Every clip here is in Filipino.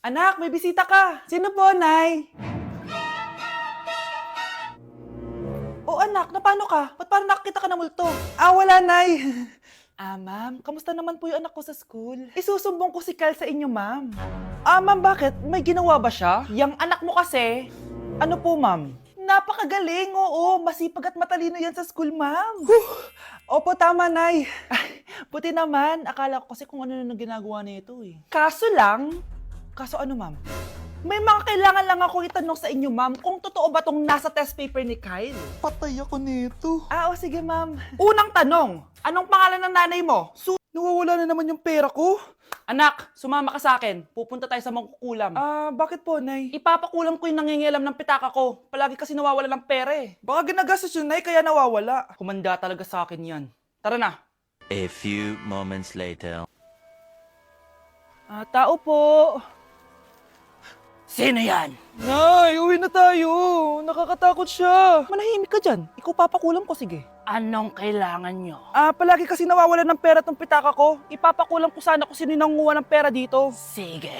Anak, may bisita ka. Sino po, Nay? O anak, na paano ka? Ba't parang nakakita ka ng multo? Wala, Nay. Ma'am, kamusta naman po yung anak ko sa school? Isusumbong ko si Kyle sa inyo, ma'am. Ma'am, bakit? May ginawa ba siya? Yang anak mo kasi. Ano po, ma'am? Napakagaling, oo. Masipag at matalino yan sa school, ma'am. Opo, tama, Nay. Ay, buti naman. Akala ko kasi kung ano na ginagawa nito eh. Kaso ano, ma'am? May mga kailangan lang ako itanong sa inyo, ma'am, kung totoo ba tong nasa test paper ni Kyle. Patay ako nito. O sige, ma'am. Unang tanong, anong pangalan ng nanay mo? Nawawala na naman yung pera ko. Anak, sumama ka sa akin. Pupunta tayo sa mangkukulam. Bakit po, Nay? Ipapakulam ko yung nangingialam ng pitaka ko. Palagi kasi nawawala ng pera eh. Baka ginagastos yun, Nay, kaya nawawala. Kumanda talaga sa akin yan. Tara na. A few moments later. Tao po. Sino yan? Nay, uwi na tayo. Nakakatakot siya. Manahimik ka dyan. Ikaw papakulam ko, sige. Anong kailangan nyo? Palagi kasi nawawala ng pera tong pitaka ko. Ipapakulam ko sana kung sino yung nangunguha ng pera dito. Sige.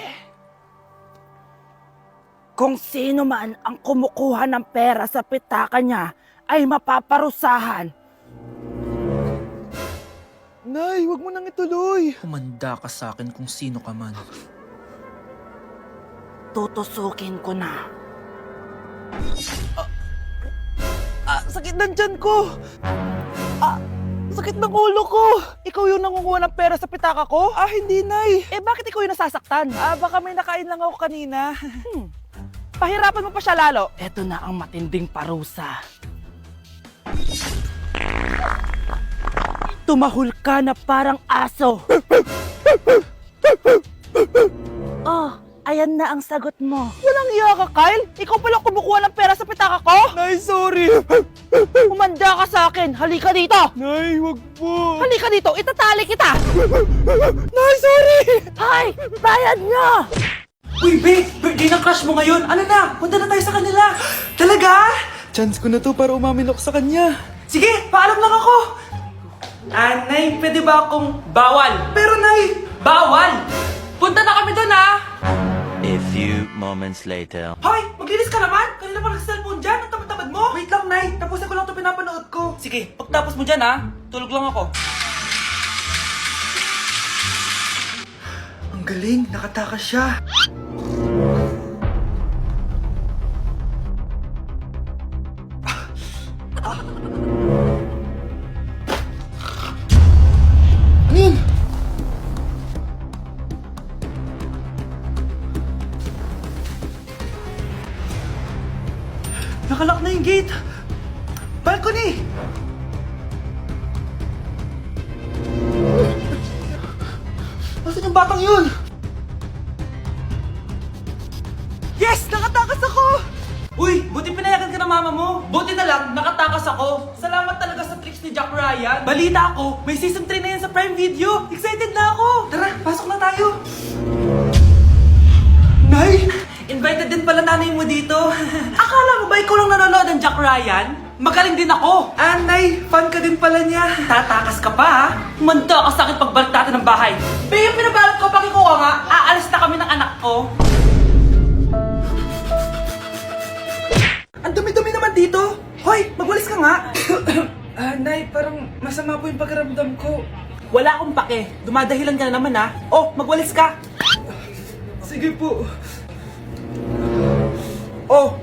Kung sino man ang kumukuha ng pera sa pitaka niya ay mapaparusahan. Nay, wag mo nang ituloy. Humanda ka sa akin kung sino ka man. Tutusukin ko na. Sakit ng tiyan ko. Sakit ng ulo ko. Ikaw yung nangunguha ng pera sa pitaka ko? Hindi, Nay. Bakit ikaw yung nasasaktan? Baka may nakain lang ako kanina. Pahirapan mo pa siya lalo. Ito na ang matinding parusa. Tumahol ka na parang aso. Oh, ayan na ang sagot mo. Walang iya ka, Kyle. Ikaw palang kumukuha ng pera sa pitaka ko? Nay, sorry. Humanda ka sa akin. Halika dito. Nay, wag po. Halika dito. Itatali kita. Nay, sorry. Hoy, bayad nyo! Uy, babe. Birthday ng crush mo ngayon. Ano na? Punta na tayo sa kanila. Talaga? Chance ko na to para umamin ako sa kanya. Sige, paalam lang ako. Nay, pwede ba akong bawal? Pero, Nay, bawal. Punta na kami doon, A few moments later. Hoy, maglinis ka naman. Kanina pa nag-cellphone dyan. Ang tamad-tamad mo. Wait lang, Nay. Tapusin ko lang ito pinapanood ko. Sige, pagtapos mo dyan, tulog lang ako. Ang galing, nakatakas siya. Ano yun? Nakalak na yung gate. Balcony! Nasaan yung batang yun? Yes! Nakatakas ako! Uy, buti pinayagan ka ng mama mo. Buti na lang, nakatakas ako. Salamat talaga sa tricks ni Jack Ryan. Balita ako, may season 3 na yan sa Prime Video. Excited na ako. Tara, pasok na tayo. Nay! Invited din pala nanay mo dito. Akala mo ba ikaw lang nanonood ng Jack Ryan? Magaling din ako. Nay, fan ka din pala niya. Tatakas ka pa, ha? Manda ka sa akin pagbalik natin ng bahay. Babe, pinabalot ko, pakikuha nga. Aalis na kami ng anak ko. Ang dumi-dumi naman dito. Hoy, magwalis ka nga. Nay, parang masama po yung pakiramdam ko. Wala akong pake. Dumadahilan ka na naman, ha? Oh, magwalis ka. Sige po. Oh,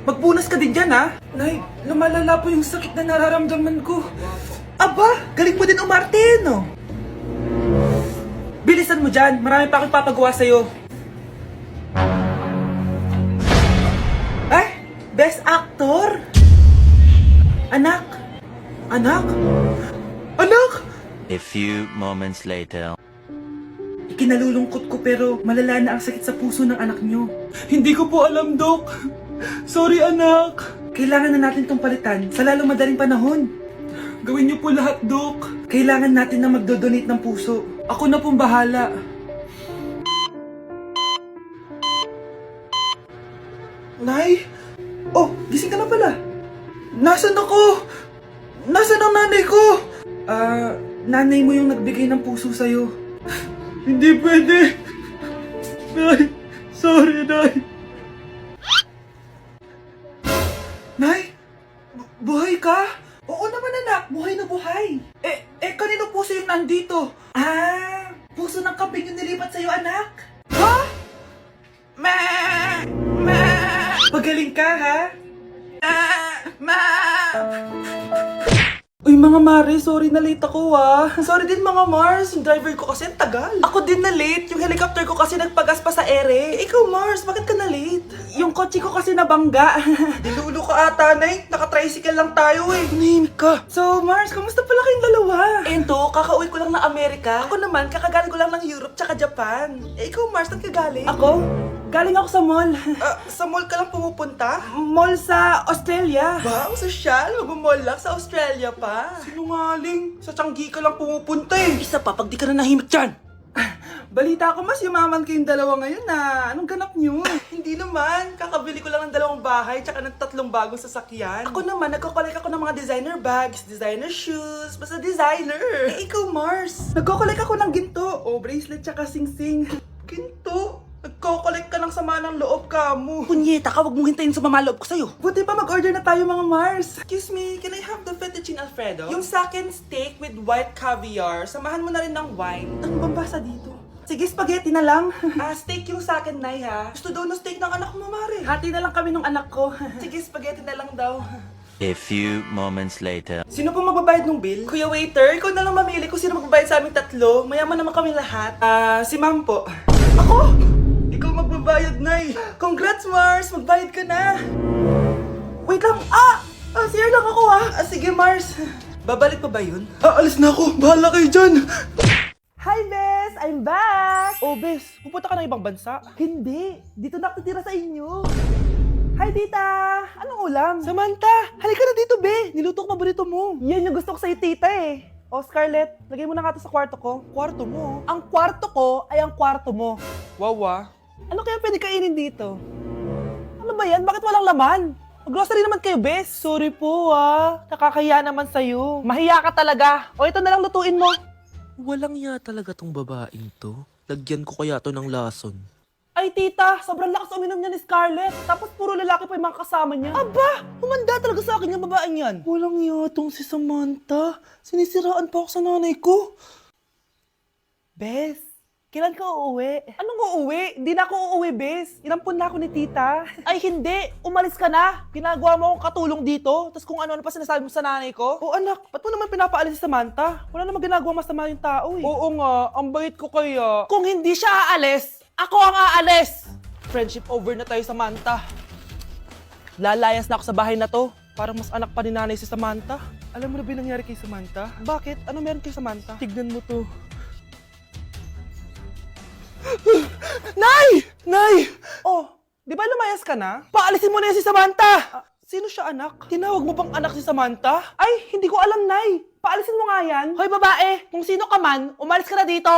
magpunas ka din dyan, ha? Nay, lumalala po yung sakit na nararamdaman ko. Aba, galing mo din umarte, no? Bilisan mo dyan. Marami pa akong papagawa sa'yo. Best Actor? Anak? Anak? Anak? A few moments later. Ikinalulungkot ko pero malala na ang sakit sa puso ng anak nyo. Hindi ko po alam, Dok. Sorry, anak. Kailangan na natin tong palitan sa lalong madaling panahon. Gawin niyo po lahat, Dok. Kailangan natin na magdodonate ng puso. Ako na pong bahala. Nay? Oh, gising ka na pala. Nasaan ako? Nasaan ang nanay ko? Nanay mo yung nagbigay ng puso sa'yo. Hindi pwede. Nay, Sorry, Nay. Nay? Buhay ka? Oo naman, anak. Buhay na buhay. Kanino puso yung nandito? Puso ng kambing yung nilipat sa'yo, anak. Ha? Ma! Ma! Pagaling ka, ha? Ma! Uy, mga Mare, sorry na late ako, Sorry din, mga Mars. Yung driver ko kasi ang tagal. Ako din na late. Yung helicopter ko kasi nagpagas pa sa ere. Ikaw, Mars, bakit ka na late? Yung kotse ko kasi nabangga. Dilulo ka ata, Nay. Naka-tricycle lang tayo, Manahimik ka. So, Mars, kamusta pala kayong dalawa? Ento, kakauwi ko lang ng Amerika. Ako naman, kakagaling ko lang ng Europe tsaka Japan. Ikaw, Mars, saan ka galing? Ako? Galing ako sa mall. Sa mall ka lang pumupunta? Mall sa Australia. Wow, sosyal. Mag-mall lang sa Australia pa. Sinungaling. Sa Changi ka lang pumupunta Isa pa, pag di ka na nahimik dyan. Balita ko mas yumaman kayong dalawa ngayon Anong ganap nyo? Hindi naman. Kakabili ko lang ng 2 bahay tsaka ng 3 bagong sasakyan. Ako naman, nagko-collect ako ng mga designer bags, designer shoes, basta designer. Ikaw, Mars. Nagko-collect ako ng ginto. Bracelet tsaka sing-sing. Ginto? Nagko-collect ka ng sama ng loob ka mo. Punyeta ka, wag mong hintayin sa mamaloob ko sa'yo. Buti pa mag-order na tayo, mga Mars. Excuse me, can I have the fettuccine Alfredo? Yung sakin steak with white caviar. Samahan mo na rin ng wine. Ano bang basa dito? Sige, spaghetti na lang. Steak yung sakin, Nay, ha? Gusto daw ng steak ng anak mo, Mare. Hati na lang kami ng anak ko. Sige, spaghetti na lang daw. A few moments later. Sino pong magbabayad ng bill? Kuya waiter, ikaw na lang mamili kung sino magbabayad sa aming 3. Mayaman naman kami lahat. Si Ma'am po. Ako? Ikaw magbabayad, Nay. Congrats, Mars. Magbayad ka na. Wait lang. CR lang ako, Sige, Mars. Babalik pa ba yun? Alis na ako. Bahala kayo dyan. Hi, Bes! I'm back! Oh, Bes, pupunta ka ng ibang bansa? Hindi. Dito na ako titira sa inyo. Hi, tita! Anong ulam? Samantha! Halika na dito, Be! Niluto ko paborito mo. Yan yung gusto ko sa'yo, tita, Oh, Scarlett, lagay mo na nga to sa kwarto ko. Kwarto mo? Ang kwarto ko ay ang kwarto mo. Wawa. Ano kaya pwede kainin dito? Ano ba yan? Bakit walang laman? Mag-grocery naman kayo, Bes. Sorry po, Nakakahiya naman sa'yo. Mahiya ka talaga. O, ito na lang lutuin mo. Walang ya talaga tong babaeng to. Lagyan ko kaya to ng lason. Ay, tita, sobrang lakas uminom niya ni Scarlett. Tapos puro lalaki pa yung mga kasama niya. Aba, humanda talaga sa akin yung babaeng yan. Walang yatong si Samantha. Sinisiraan pa ako sa nanay ko. Bes, kailan ka uuwi? Anong uuwi? Hindi na ako uuwi, Bes. Inampun na ako ni tita. Ay, hindi. Umalis ka na. Ginagawa mo akong katulong dito. Tapos kung ano-ano pa sinasabi mo sa nanay ko. Oh, anak, ba't mo naman pinapaalis si Samantha? Wala naman ginagawa masama yung tao, Oo nga, ang bait ko kaya. Kung hindi siya aalis, ako ang aalis! Friendship over na tayo, Samantha. Lalayas na ako sa bahay na to. Parang mas anak pa ni nanay si Samantha. Alam mo na ba yung nangyari kay Samantha? Bakit? Ano meron kay Samantha? Tignan mo to. Nay! Nay! Oh, di ba lumayas ka na? Paalisin mo na yan si Samantha! Sino siya, anak? Tinawag mo bang anak si Samantha? Ay, hindi ko alam, Nay. Paalisin mo nga yan. Hoy, babae! Kung sino ka man, umalis ka na dito.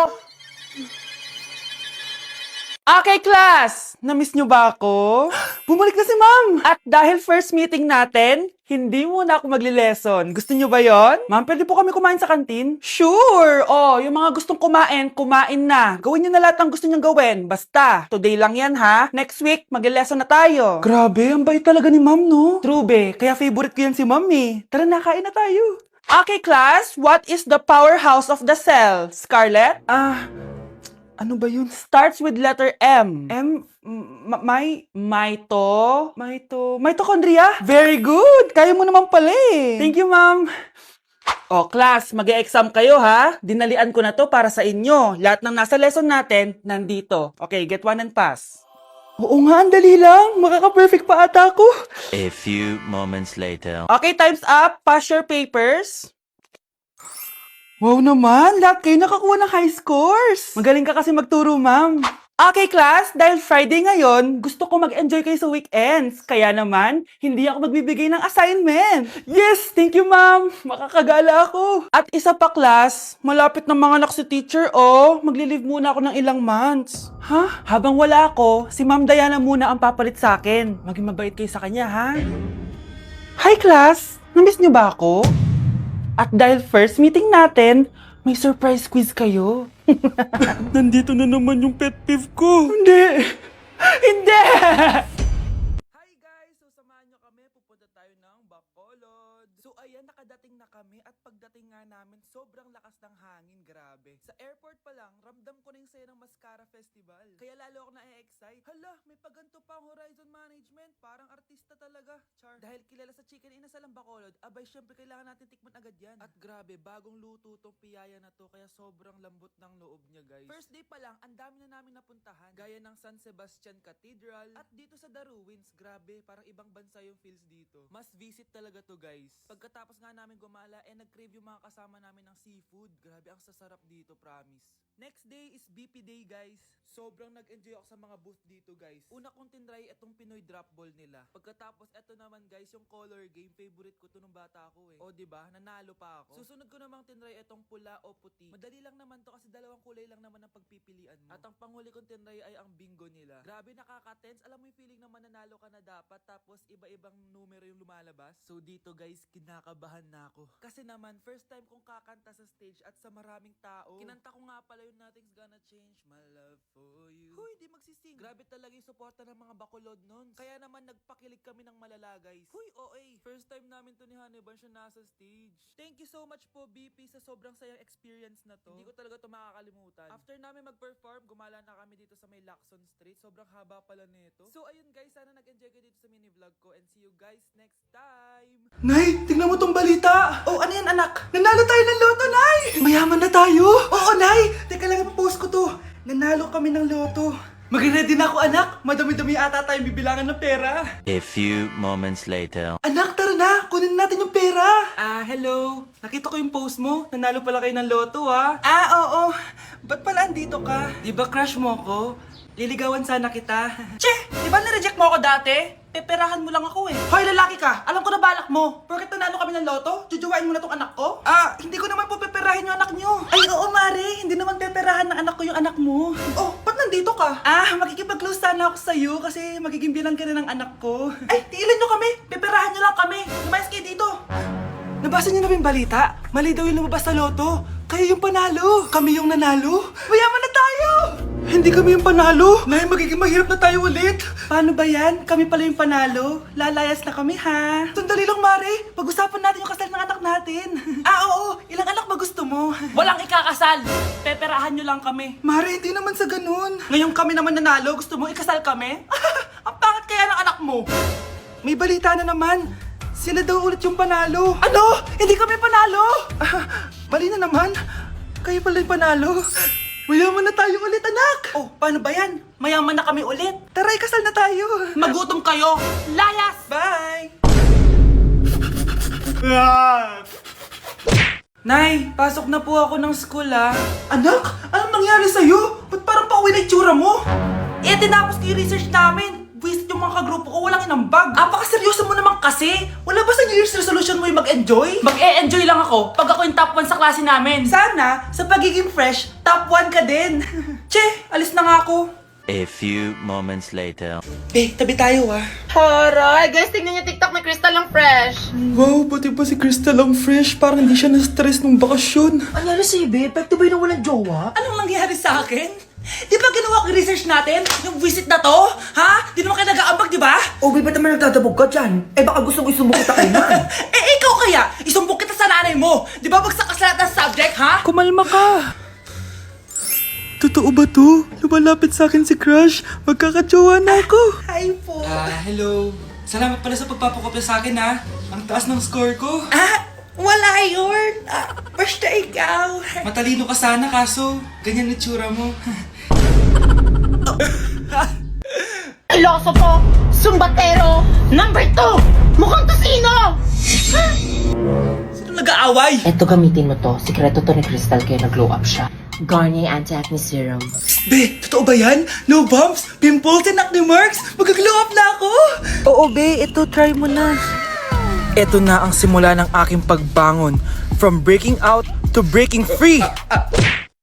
Okay, class! Namiss nyo ba ako? Bumalik na si Ma'am! At dahil first meeting natin, hindi muna ako magli-lesson. Gusto nyo ba yon? Ma'am, pwede po kami kumain sa kantin? Sure! Oh, yung mga gustong kumain, kumain na. Gawin nyo na lahat ng gusto nyo gawin. Basta, today lang yan ha. Next week, magli-lesson na tayo. Grabe, ang bait talaga ni Ma'am, no? True, be. Kaya favorite ko yan si Ma'am, Tara na, kain na tayo. Okay, class. What is the powerhouse of the cell? Scarlett? Ano ba yun? Starts with letter M. Mitochondria? Very good! Kaya mo naman pala Thank you, Ma'am. O, class, mag-e-exam kayo, ha? Dinalian ko na to para sa inyo. Lahat ng nasa lesson natin, nandito. Okay, get 1 and pass. Oo nga, ang dali lang. Makaka-perfect pa ata ako. A few moments later. Okay, time's up. Pass your papers. Wow naman, lahat kayo nakakuha ng high scores. Magaling ka kasi magturo, Ma'am. Okay, class, dahil Friday ngayon, gusto ko mag-enjoy kayo sa weekends. Kaya naman, hindi ako magbibigay ng assignment. Yes, thank you, Ma'am. Makakagala ako. At isa pa, class, malapit na mga anak si teacher, magli-leave muna ako ng ilang months. Ha? Habang wala ako, si Ma'am Diana muna ang papalit sa akin. Maging mabait kayo sa kanya, ha? Hi, class. Namiss niyo ba ako? At dahil first meeting natin, may surprise quiz kayo. Nandito na naman yung pet peeve ko. Hindi. So ayan, nakadating na kami at pagdating nga namin, sobrang lakas ng hangin, grabe. Sa airport pa lang, ramdam ko na yung saya ng Mascara Festival. Kaya lalo ako na-excite. Hala, may paganto pa ang Horizon Management. Parang artista talaga, char. Dahil kilala sa Chicken Inasal ang Bacolod, abay syempre kailangan natin tikman agad yan. At grabe, bagong luto tong piyaya na to, kaya sobrang lambot ng loob niya, guys. First day pa lang, ang dami na namin napuntahan. Gaya ng San Sebastian Cathedral at dito sa The Ruins, grabe, parang ibang bansa yung feels dito. Must visit talaga to, guys. Pagkatapos nga namin gumala, nag-crave yung mga kasama namin ng seafood. Grabe, ang sasarap dito, promise. Next day is BP Day, guys. Sobrang nag-enjoy ako sa mga booth dito, guys. Una kong tinry itong Pinoy drop ball nila. Pagkatapos, eto naman, guys, yung color game. Favorite ko to nung bata ako eh. O, diba? Nanalo pa ako. Susunod ko namang tinry itong pula o puti. Madali lang naman to kasi dalawang kulay lang naman ang pagpipilian mo. At ang panghuli kong tinry ay ang bingo nila. Grabe, nakaka-tense. Alam mo yung feeling na mananalo ka na dapat, tapos iba-ibang numero yung lumalabas. So dito, guys, kinakabahan na ako. Kasi naman, first time kong kakanta sa stage at sa maraming tao. Kinanta ko nga pala yung Nothing's Gonna Change My Love For You. Huy, di magsising. Grabe talaga yung suporta ng mga Bacolod nun. Kaya naman nagpakilig kami ng malala, guys. Huy, OA. First time namin to ni Hannibal siya nasa stage. Thank you so much po, BP, sa sobrang sayang experience na to. Hindi ko talaga to makakalimutan. After namin mag-perform, gumala na kami dito sa may Lacson Street. Sobrang haba pala nito. So ayun, guys, sana nag-enjoy kayo dito sa mini vlog ko and see you guys next time. Nay, tingnan mo tong balita. Oh, ano yan, anak? Nanalo tayo ng loto, Nay! Mayaman na tayo. Oo, Nay. Teka lang, ipapost ko to. Nanalo kami ng loto. Mag-ready na ako, anak. Madami-dami ata tayong bibilangan ng pera. A few moments later. Anak, tara na. Kunin natin yung pera. Hello. Nakita ko yung post mo. Nanalo pala kayo ng loto, ah. Oo. Ba't pala andito ka? Di ba crush mo ko? Liligawan sana kita. Che! Di ba nireject mo ako dati? Peperahan mo lang ako eh. Hoy, lalaki ka! Alam ko na balak mo. Porket nanalo kami ng loto, jujuwain mo na tong anak ko? Hindi ko naman po peperahin yung anak nyo. Ay, oo, Mare. Hindi naman peperahan ng anak ko yung anak mo. Oh, ba't nandito ka? Makikipag-close sana ako sa'yo kasi magiging bilang ka na ng anak ko. Ay, tiilan nyo kami. Peperahan nyo lang kami. Lumayas kayo dito. Nabasa niyo na ba yung balita? Mali daw yung lumabas sa loto. Kayo yung panalo. Kami yung nanalo. Mayaman na tayo! Hindi kami yung panalo. Nay, magiging mahirap na tayo ulit. Paano ba yan? Kami pala yung panalo. Lalayas na kami, ha? Sandali lang, Mare. Pag-usapan natin yung kasal ng anak natin. Oo. Ilang anak ba gusto mo? Walang ikakasal. Peperahan nyo lang kami. Mare, hindi naman sa ganun. Ngayong kami naman nanalo, gusto mo ikasal kami? Ang pangat kaya ng anak mo. May balita na naman. Sila daw ulit yung panalo. Ano? Hindi kami panalo! Mali na naman. Kayo pala yung panalo. Mayaman na tayo ulit, anak! Oh, paano ba yan? Mayaman na kami ulit. Tara, ikasal na tayo. Magutom kayo. Layas! Bye! Nay, pasok na po ako ng school, ah. Anak, anong nangyari sa'yo? Ba't parang pauwi na itsura mo? Tinapos ko yung research namin. Visit yung mga kagrupo ko, walang inambag. Apakaseryoso mo naman kasi. Wala ba sa New Year's resolution mo yung mag-enjoy? Mag-e-enjoy lang ako pag ako yung top 1 sa klase namin. Sana, sa pagiging fresh, top 1 ka din. Che, alis na nga ako. A few moments later. Tabi tayo, ah. Horay! Guys, tingnan niyo TikTok ni Crystal ang fresh. Wow, pati ba si Crystal ang fresh? Parang hindi siya na-stress nung bakasyon. Anyari sa'yo, babe? Epekto ba yun na walang jowa? Anong nangyari sa akin? Di ba ginawa ko yung research natin? Yung visit na to? Ha? Di naman kayo nag-aambag, di ba? O, babe, ba't naman nagdadabog ka dyan? Baka gusto mo isumbong kita kay man. Ikaw kaya? Isumbong kita sa nanay mo. Di ba bagsak ka sa lahat ng subject, ha? Kumalma ka. Totoo ba to? Lumalapit sa akin si Crush. Magkakajowa na ako. Hi po. Hello. Salamat pala sa pagpapakopya sa akin, ha? Ang taas ng score ko. Wala yun. Basta ikaw. Matalino ka sana, kaso ganyan na tsura mo. Iloso po! Sumbatero! Number 2! Mukhang tosino! Sino nag-aaway? Eto, gamitin mo to. Sikreto to ni Crystal kaya nag-glow up siya. Garnier Anti-Acne Serum. Be, totoo ba yan? No bumps, pimples, and acne marks? Mag-glow up na ako! Oo, be. Ito, try mo na. Ito na ang simula ng aking pagbangon. From breaking out to breaking free.